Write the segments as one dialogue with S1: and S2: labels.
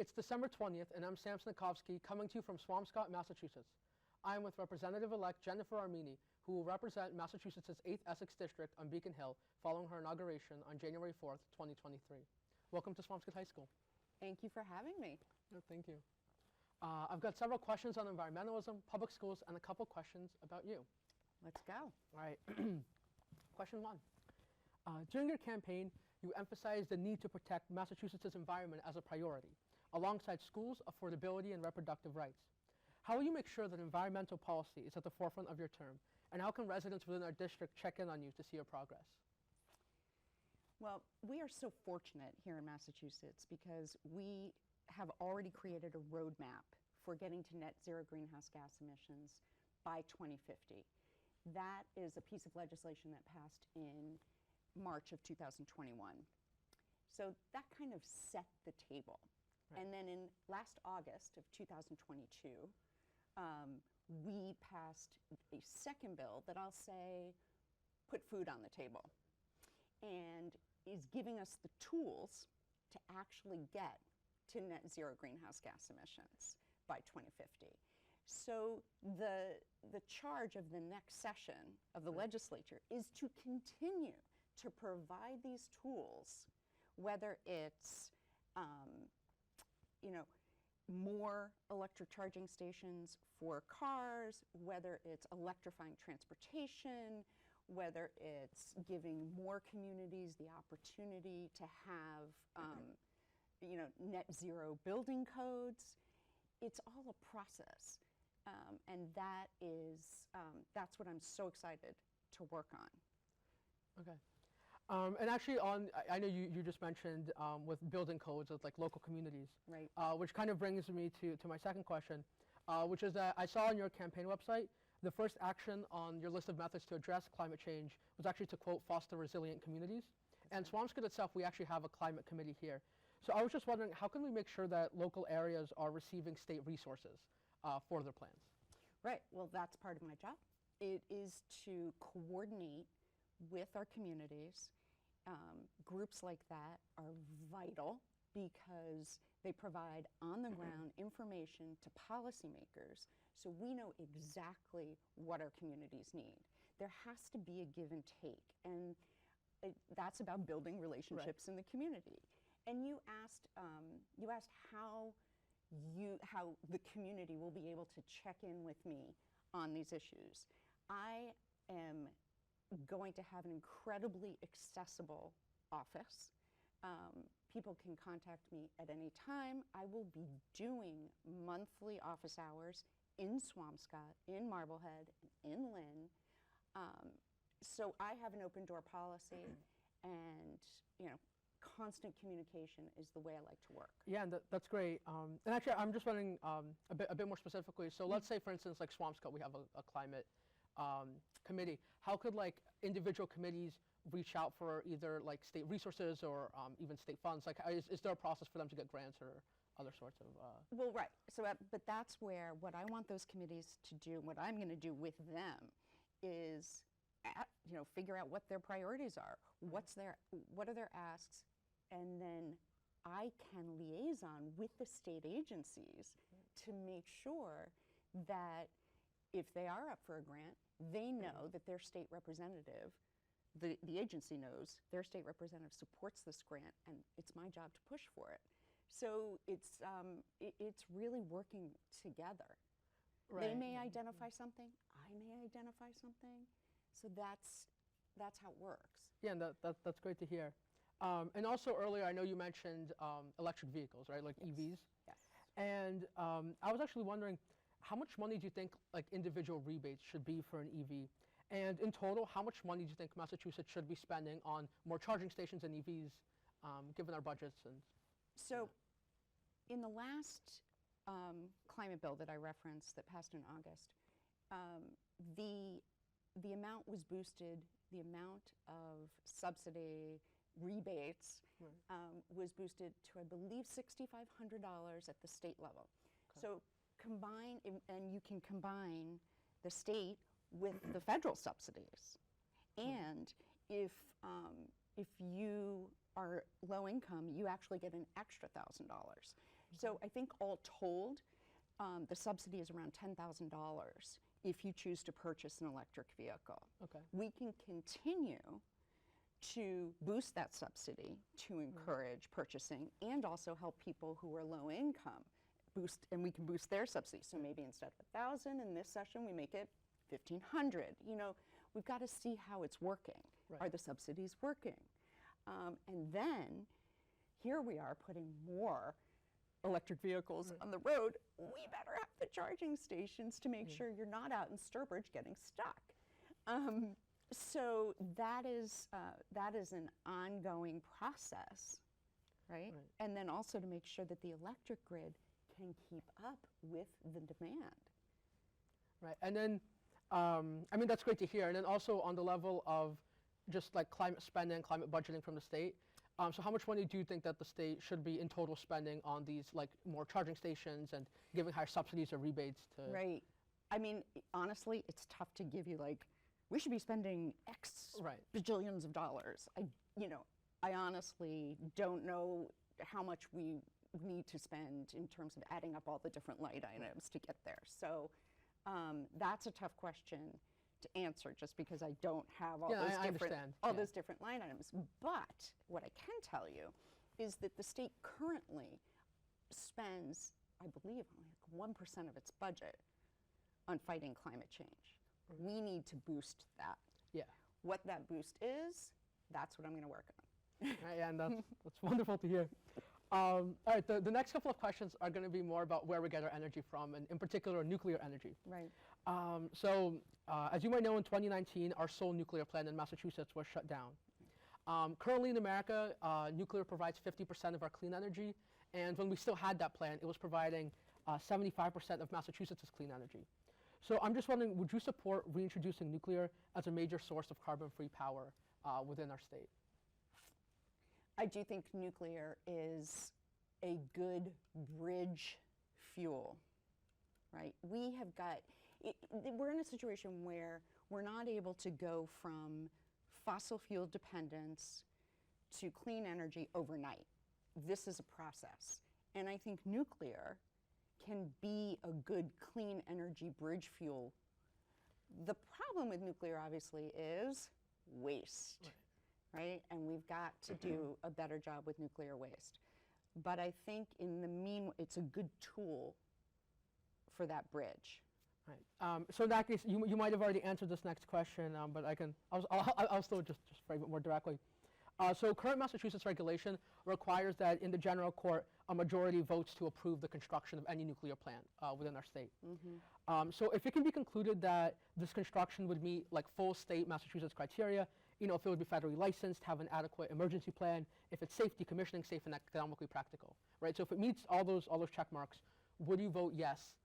S1: It's December 20th, and I'm Sam Snikovsky, coming to you from Swampscott, Massachusetts. I am with Representative-elect Jennifer Armini, who will represent Massachusetts' 8th Essex District on Beacon Hill following her inauguration on January 4th, 2023. Welcome to Swampscott High School.
S2: Thank you for having me.
S1: No, thank you. I've got several questions on environmentalism, public schools, and a couple questions about you.
S2: Let's go.
S1: All right. Question one. During your campaign, you emphasized the need to protect Massachusetts' environment as a priority, alongside schools, affordability, and reproductive rights. How will you make sure that environmental policy is at the forefront of your term, and how can residents within our district check in on you to see your progress?
S2: Well, we are so fortunate here in Massachusetts because we have already created a roadmap for getting to net zero greenhouse gas emissions by 2050. That is a piece of legislation that passed in March of 2021. So that kind of set the table. Right. And then in last August of 2022, we passed a second bill that I'll say put food on the table and is giving us the tools to actually get to net zero greenhouse gas emissions by 2050. So the charge of the next session of the legislature is to continue to provide these tools, whether it's more electric charging stations for cars, whether it's electrifying transportation, whether it's giving more communities the opportunity to have net zero building codes. It's all a process, and that's what I'm so excited to work on.
S1: Okay. And actually, I know you just mentioned with building codes with like local communities,
S2: right?
S1: Which kind of brings me to my second question, which is that I saw on your campaign website the first action on your list of methods to address climate change was actually to quote foster resilient communities. And Swampscott itself, we actually have a climate committee here. So I was just wondering, how can we make sure that local areas are receiving state resources for their plans?
S2: Right. Well, that's part of my job. It is to coordinate with our communities. Groups like that are vital because they provide on-the-ground information to policymakers so we know exactly what our communities need. There has to be a give and take, and that's about building relationships in the community. And you asked how the community will be able to check in with me on these issues. I am going to have an incredibly accessible office. People can contact me at any time. I will be doing monthly office hours in Swampscott, in Marblehead, in Lynn. So I have an open door policy, and constant communication is the way I like to work.
S1: Yeah, and that's great. And actually, I'm just wondering a bit more specifically. So let's say, for instance, like Swampscott, we have a climate committee. How could like individual committees reach out for either like state resources or even state funds? Like, is there a process for them to get grants or other sorts of?
S2: Well, right. So, but that's where what I want those committees to do, what I'm going to do with them, is figure out what their priorities are. What are their asks, and then I can liaison with the state agencies to make sure that if they are up for a grant, they know that their state representative, the agency knows their state representative supports this grant, and it's my job to push for it. So it's really working together. Right. They may identify something, I may identify something, so that's how it works.
S1: Yeah, and that's great to hear. And also earlier, I know you mentioned electric vehicles, right, like EVs.
S2: Yes.
S1: And I was actually wondering, how much money do you think like individual rebates should be for an EV? And in total, how much money do you think Massachusetts should be spending on more charging stations and EVs, given our budgets? And
S2: so, in the last climate bill that I referenced that passed in August, the amount was boosted. The amount of subsidy rebates was boosted to, I believe, $6,500 at the state level. Okay. So combine, and you can combine the state with the federal subsidies. And if you are low income, you actually get an extra $1,000. So I think all told, the subsidy is around $10,000 if you choose to purchase an electric vehicle.
S1: Okay.
S2: We can continue to boost that subsidy to encourage purchasing and also help people who are low income and we can boost their subsidy. So maybe instead of 1,000 in this session, we make it 1,500. You know, we've got to see how it's working.
S1: Right.
S2: Are the subsidies working? And then here we are putting more electric vehicles on the road. We better have the charging stations to make sure you're not out in Sturbridge getting stuck. So that is an ongoing process, right? And then also to make sure that the electric grid can keep up with the demand.
S1: Right, and then, I mean, that's great to hear. And then also on the level of just like climate spending, climate budgeting from the state, so how much money do you think that the state should be in total spending on these like more charging stations and giving higher subsidies or rebates to?
S2: Right. I mean, honestly, it's tough to give you like, we should be spending X bajillions of dollars. I honestly don't know how much we need to spend in terms of adding up all the different line items to get there. So that's a tough question to answer just because I don't have all those different line items. But what I can tell you is that the state currently spends, I believe, only like 1% of its budget on fighting climate change. We need to boost that.
S1: Yeah.
S2: What that boost is, that's what I'm going to work on.
S1: Right, and that's wonderful to hear. All right, the next couple of questions are going to be more about where we get our energy from, and in particular, nuclear energy.
S2: Right.
S1: So, as you might know, in 2019, our sole nuclear plant in Massachusetts was shut down. Currently in America, nuclear provides 50% of our clean energy, and when we still had that plant, it was providing 75% of Massachusetts' clean energy. So I'm just wondering, would you support reintroducing nuclear as a major source of carbon-free power within our state?
S2: I do think nuclear is a good bridge fuel, right? We have got, we're in a situation where we're not able to go from fossil fuel dependence to clean energy overnight. This is a process. And I think nuclear can be a good clean energy bridge fuel. The problem with nuclear obviously is waste, right? And we've got to do a better job with nuclear waste. But I think it's a good tool for that bridge.
S1: Right. So in that case, you might have already answered this next question, but I'll still just frame it more directly. So current Massachusetts regulation requires that in the general court, a majority votes to approve the construction of any nuclear plant within our state. So if it can be concluded that this construction would meet like full state Massachusetts criteria, if it would be federally licensed, have an adequate emergency plan, if it's safe, decommissioning safe, and economically practical, right? So if it meets all those check marks, would you vote yes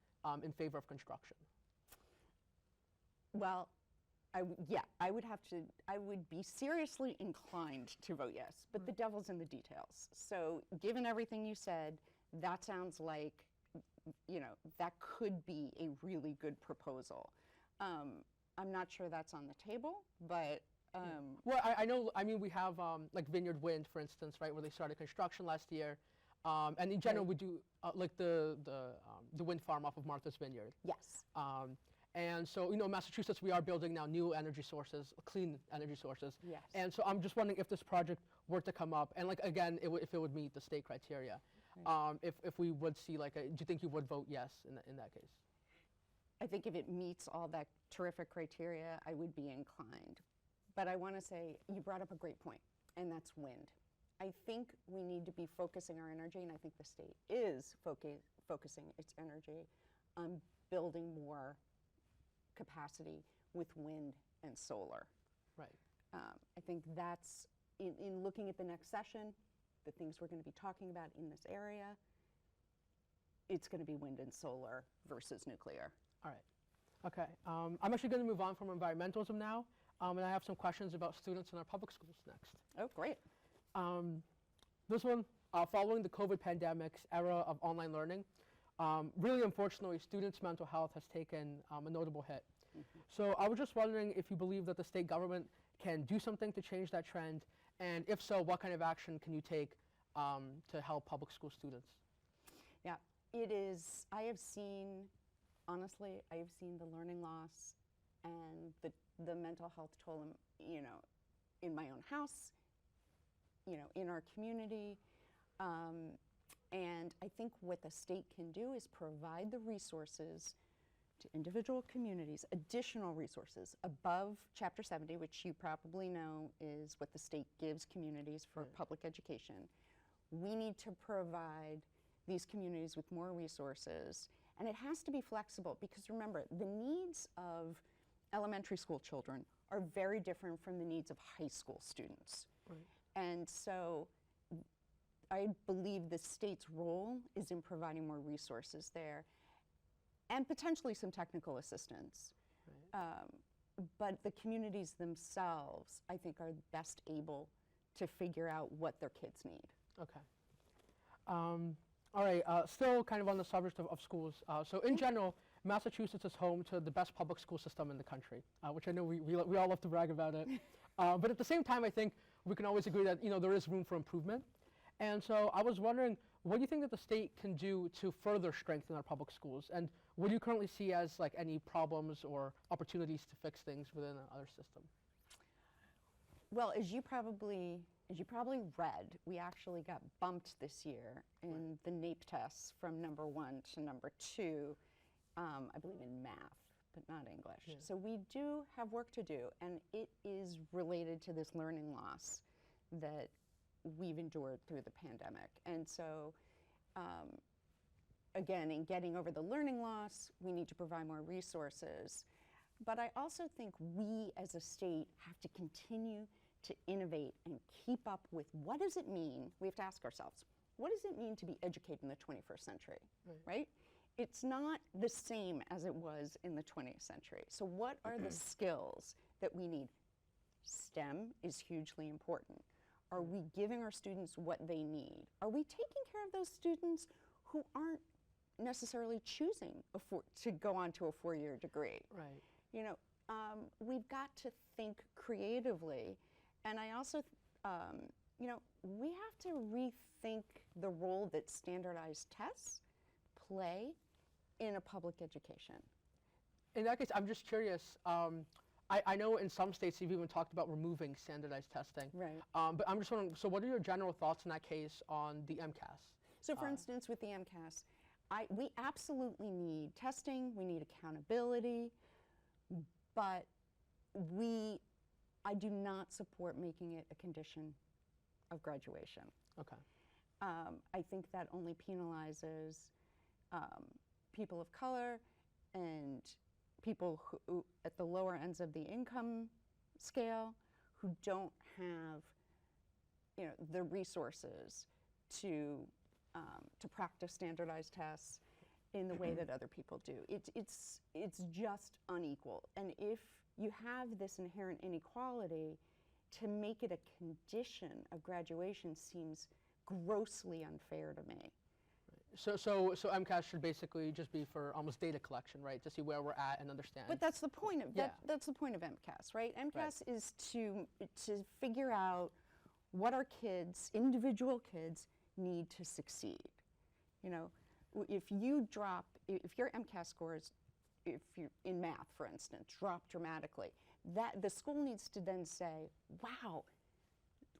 S1: in favor of construction?
S2: Well, I would be seriously inclined to vote yes, but the devil's in the details. So given everything you said, that sounds like, that could be a really good proposal. I'm not sure that's on the table, but.
S1: Well, I mean, we have like Vineyard Wind, for instance, right, where they started construction last year. And in general, we do like the wind farm off of Martha's Vineyard.
S2: Yes.
S1: And so, Massachusetts, we are building now new energy sources, clean energy sources.
S2: Yes.
S1: And so I'm just wondering if this project were to come up, and like, again, if it would meet the state criteria, if we would see do you think you would vote yes in that case?
S2: I think if it meets all that terrific criteria, I would be inclined. But I want to say, you brought up a great point, and that's wind. I think we need to be focusing our energy, and I think the state is focusing its energy on building more capacity with wind and solar.
S1: Right.
S2: I think that's, in looking at the next session, the things we're going to be talking about in this area, it's going to be wind and solar versus nuclear.
S1: All right. Okay. I'm actually going to move on from environmentalism now, and I have some questions about students in our public schools next.
S2: Oh, great.
S1: This one, following the COVID pandemic's era of online learning, really unfortunately, students' mental health has taken a notable hit. So I was just wondering if you believe that the state government can do something to change that trend, and if so, what kind of action can you take to help public school students?
S2: Yeah, it is. Honestly, I have seen the learning loss and the mental health toll, in my own house, in our community. And I think what the state can do is provide the resources to individual communities, additional resources above Chapter 70, which you probably know is what the state gives communities for public education. We need to provide these communities with more resources, and it has to be flexible because remember, the needs of elementary school children are very different from the needs of high school students.
S1: Right.
S2: And so I believe the state's role is in providing more resources there and potentially some technical assistance.
S1: Right.
S2: But the communities themselves, I think, are best able to figure out what their kids need.
S1: Okay. All right, still kind of on the subject of schools. So in general, Massachusetts is home to the best public school system in the country, which I know we all love to brag about it. But at the same time, I think we can always agree that there is room for improvement. And so I was wondering, what do you think that the state can do to further strengthen our public schools? And what do you currently see as like any problems or opportunities to fix things within our system?
S2: Well, as you probably read, we actually got bumped this year in the NAEP tests from number 1 to number 2, I believe in math, but not English.
S1: Yeah.
S2: So we do have work to do, and it is related to this learning loss that we've endured through the pandemic. And so, again, in getting over the learning loss, we need to provide more resources. But I also think we as a state have to continue to innovate and keep up with what does it mean, we have to ask ourselves, what does it mean to be educated in the 21st century, right? It's not the same as it was in the 20th century. So what are the skills that we need? STEM is hugely important. Are we giving our students what they need? Are we taking care of those students who aren't necessarily choosing to go on to a 4-year degree?
S1: Right.
S2: We've got to think creatively. And I also, we have to rethink the role that standardized tests play in a public education.
S1: In that case, I'm just curious. I know in some states you've even talked about removing standardized testing.
S2: Right.
S1: But I'm just wondering, so what are your general thoughts in that case on the MCAS?
S2: So for instance, with the MCAS, we absolutely need testing, we need accountability, but I do not support making it a condition of graduation.
S1: Okay.
S2: I think that only penalizes people of color and people who at the lower ends of the income scale who don't have the resources to practice standardized tests in the way that other people do. It's just unequal. And if you have this inherent inequality, to make it a condition of graduation seems grossly unfair to me.
S1: So MCAS should basically just be for almost data collection, right? To see where we're at and understand.
S2: But that's the point of that's the point of MCAS, right? MCAS is to figure out what our kids, individual kids, need to succeed. If your MCAS scores, if you're in math, for instance, drop dramatically, that the school needs to then say, wow,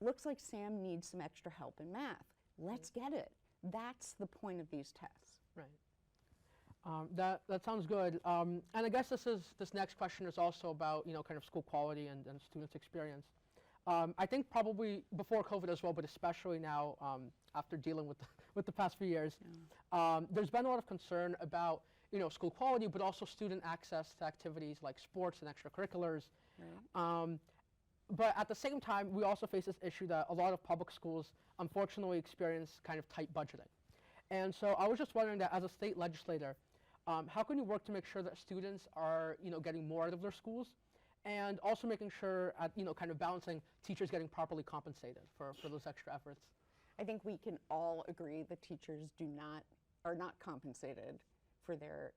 S2: looks like Sam needs some extra help in math. Let's get it. That's the point of these tests.
S1: Right. That sounds good. And I guess this next question is also about kind of school quality and students' experience. I think probably before COVID as well, but especially now after dealing with the past few years, there's been a lot of concern about school quality, but also student access to activities like sports and extracurriculars.
S2: Right.
S1: But at the same time, we also face this issue that a lot of public schools unfortunately experience kind of tight budgeting. And so I was just wondering that as a state legislator, how can you work to make sure that students are getting more out of their schools, and also making sure at kind of balancing teachers getting properly compensated for those extra efforts?
S2: I think we can all agree that teachers are not compensated for their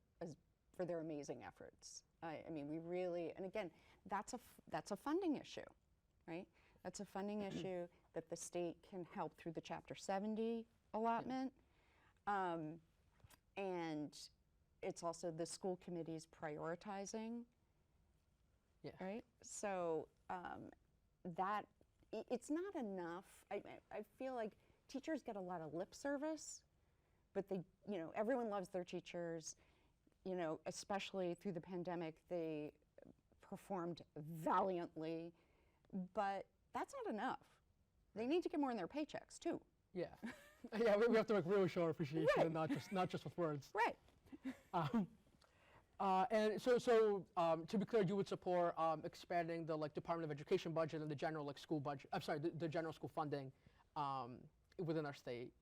S2: amazing efforts. I mean, we really, and again, that's a funding issue, right? That's a funding issue that the state can help through the Chapter 70 allotment. And it's also the school committee's prioritizing,
S1: Yeah.
S2: right? So that, it's not enough. I feel like teachers get a lot of lip service, but they, everyone loves their teachers, especially through the pandemic, they performed valiantly, but that's not enough. They need to get more in their paychecks too.
S1: Yeah. Yeah, we have to like really show our appreciation
S2: Right.
S1: and not just with words.
S2: Right.
S1: And so to be clear, you would support expanding the like Department of Education budget and the general like school budget. I'm sorry, the general school funding within our state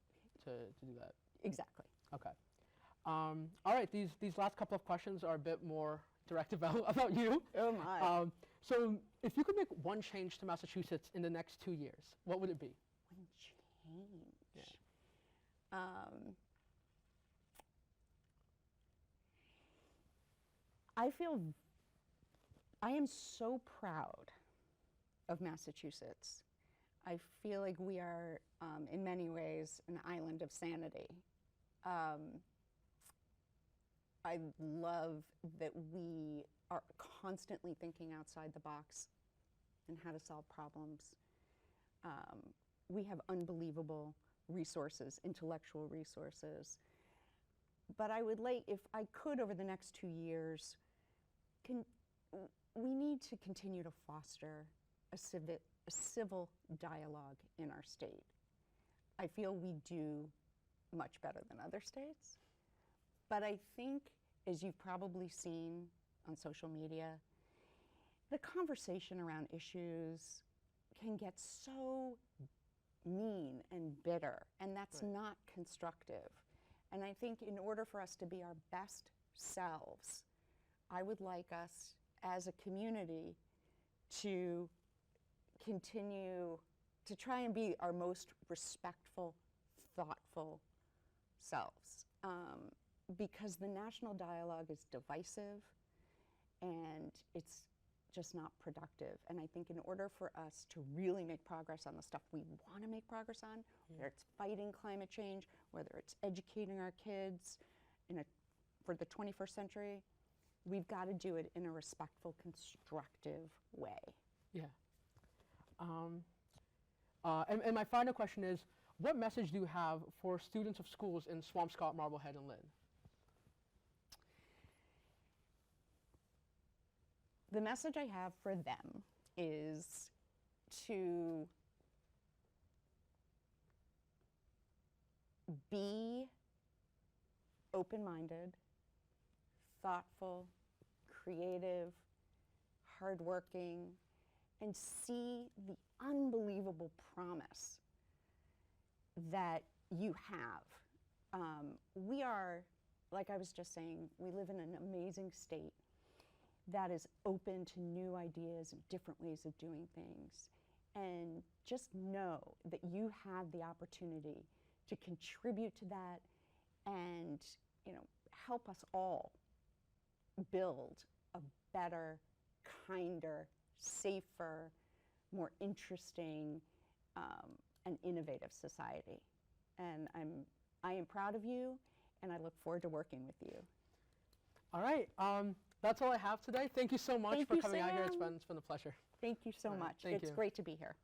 S1: to do that.
S2: Exactly.
S1: Okay. All right. These last couple of questions are a bit more direct about you.
S2: Oh my.
S1: So if you could make one change to Massachusetts in the next 2 years, what would it be?
S2: One change.
S1: Yeah.
S2: I am so proud of Massachusetts. I feel like we are, in many ways, an island of sanity. I love that we are constantly thinking outside the box and how to solve problems. We have unbelievable resources, intellectual resources. But I would like, if I could, over the next 2 years, we need to continue to foster a civil dialogue in our state. I feel we do much better than other states. But I think, as you've probably seen on social media, the conversation around issues can get so mean and bitter, and that's
S1: Right.
S2: not constructive. And I think in order for us to be our best selves, I would like us as a community to continue to try and be our most respectful, thoughtful selves. Because the national dialogue is divisive and it's just not productive. And I think in order for us to really make progress on the stuff we want to make progress on, whether it's fighting climate change, whether it's educating our kids for the 21st century, we've got to do it in a respectful, constructive way.
S1: Yeah. And my final question is, what message do you have for students of schools in Swampscott, Marblehead, and Lynn?
S2: The message I have for them is to be open-minded, thoughtful, creative, hardworking, and see the unbelievable promise that you have. We are, like I was just saying, we live in an amazing state that is open to new ideas and different ways of doing things. And just know that you have the opportunity to contribute to that and help us all build a better, kinder, safer, more interesting, and innovative society. And I am proud of you, and I look forward to working with you.
S1: All right. That's all I have today. Thank you so much
S2: Thank
S1: for
S2: you,
S1: coming out here.
S2: Sam.
S1: It's been a pleasure.
S2: Thank you so
S1: All right,
S2: much.
S1: thank
S2: It's
S1: you.
S2: great to be here.